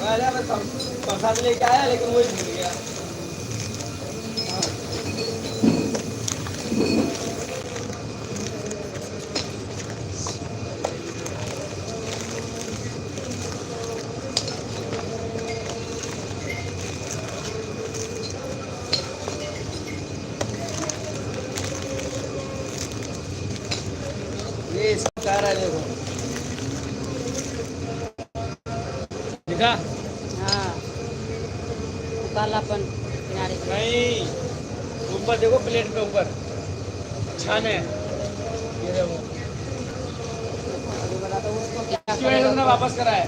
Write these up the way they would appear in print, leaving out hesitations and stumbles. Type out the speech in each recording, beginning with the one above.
प्रसाद लेके आया लेकिन वही भूल गया। ये सब कह रहा है देखो दिखा। हाँ कालापन किनारे नहीं ऊपर देखो प्लेट पे ऊपर छान है ये देखो क्यों तुमने वापस करा है?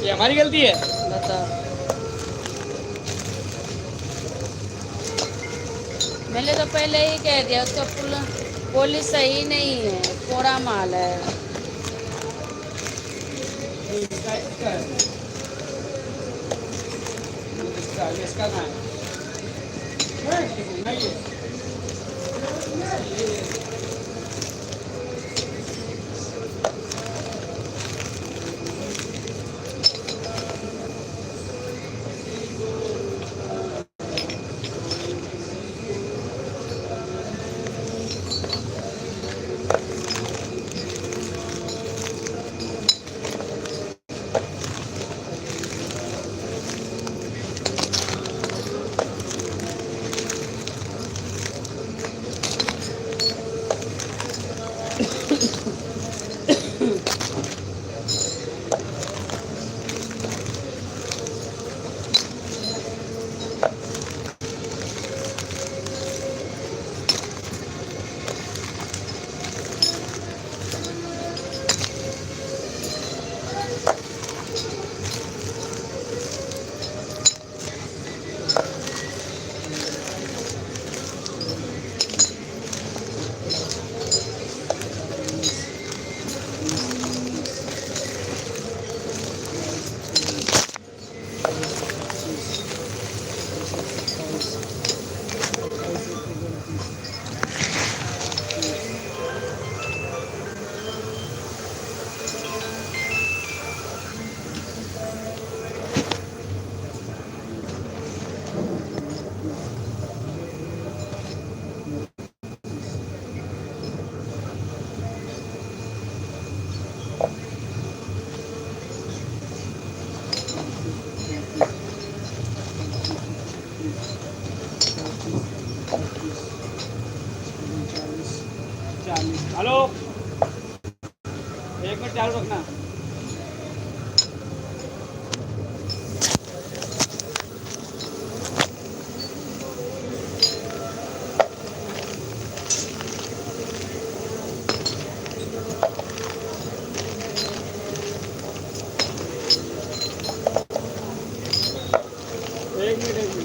ये हमारी गलती है। बता मैंने तो पहले ही कह दिया उसका पुलिस सही नहीं है, कोड़ा माल है। इसका ना है हेलो, 1 मिनट चालू रखना। एक मिनट।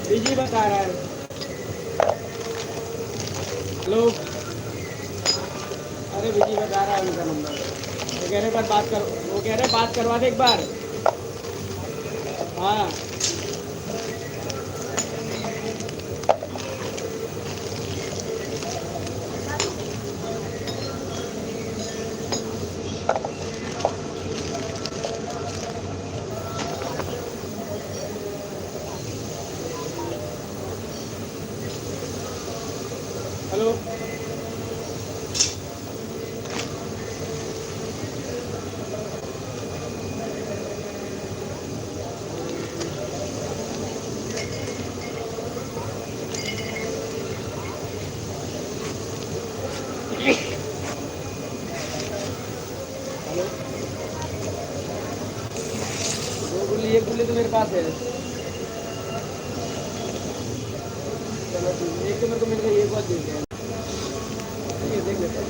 बिजी बता रहा है। हेलो, अरे बिजी बता रहा है उनका नंबर। वो कह रहे बात बात कर, वो कह रहे बात करवा दे एक बार। हाँ, हेलो। हेलो, दो गुल्ली, एक गुल्ली तो मेरे पास है। चलो ठीक है, एक तो मेरे को मिल गई, एक बार दे दिया। ठीक है, देख लेते हैं।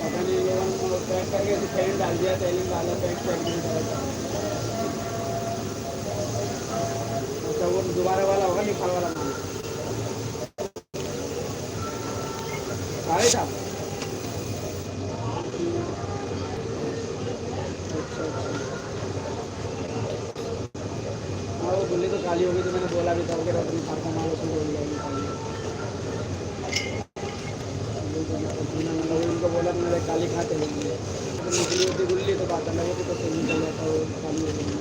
पता नहीं, ये लोगों ने पैक करके ऐसे पेन डाल दिया, तेलिंग डाला, पैक नहीं डाला। अच्छा, वो दोबारा वाला होगा, निकाल वाला माल था। अच्छा अच्छा। हाँ, वो गुल्ली तो खाली होगी, तो मैंने बोला भी था कि रोटी खाता माल उसमें बोल जाएगी खाली। उनको बोला मैंने खाली खाते होंगे, तो निकली होती गुल्ली तो बात अलग होती, तो फिर निकल जाता वो खाली हो गई।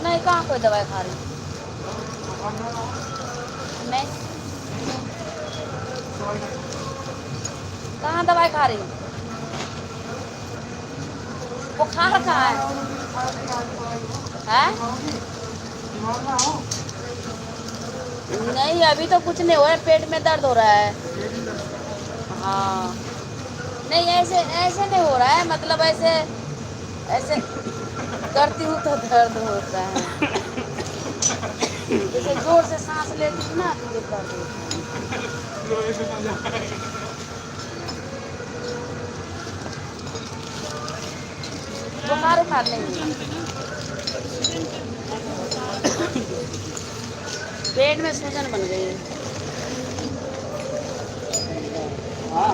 नहीं, कहाँ कोई दवाई खा रही? नहीं, कहाँ दवाई खा रही? बुखार कहाँ है? नहीं, अभी तो कुछ नहीं हो रहा है, पेट में दर्द हो रहा है। हाँ, नहीं ऐसे ऐसे नहीं हो रहा है, मतलब ऐसे ऐसे करती हूँ तो दर्द होता है। जैसे जोर से सांस लेती हूँ ना, तो ये दर्द होता है। बुखार उखार नहीं है, पेट में सूजन बन गई है। हाँ,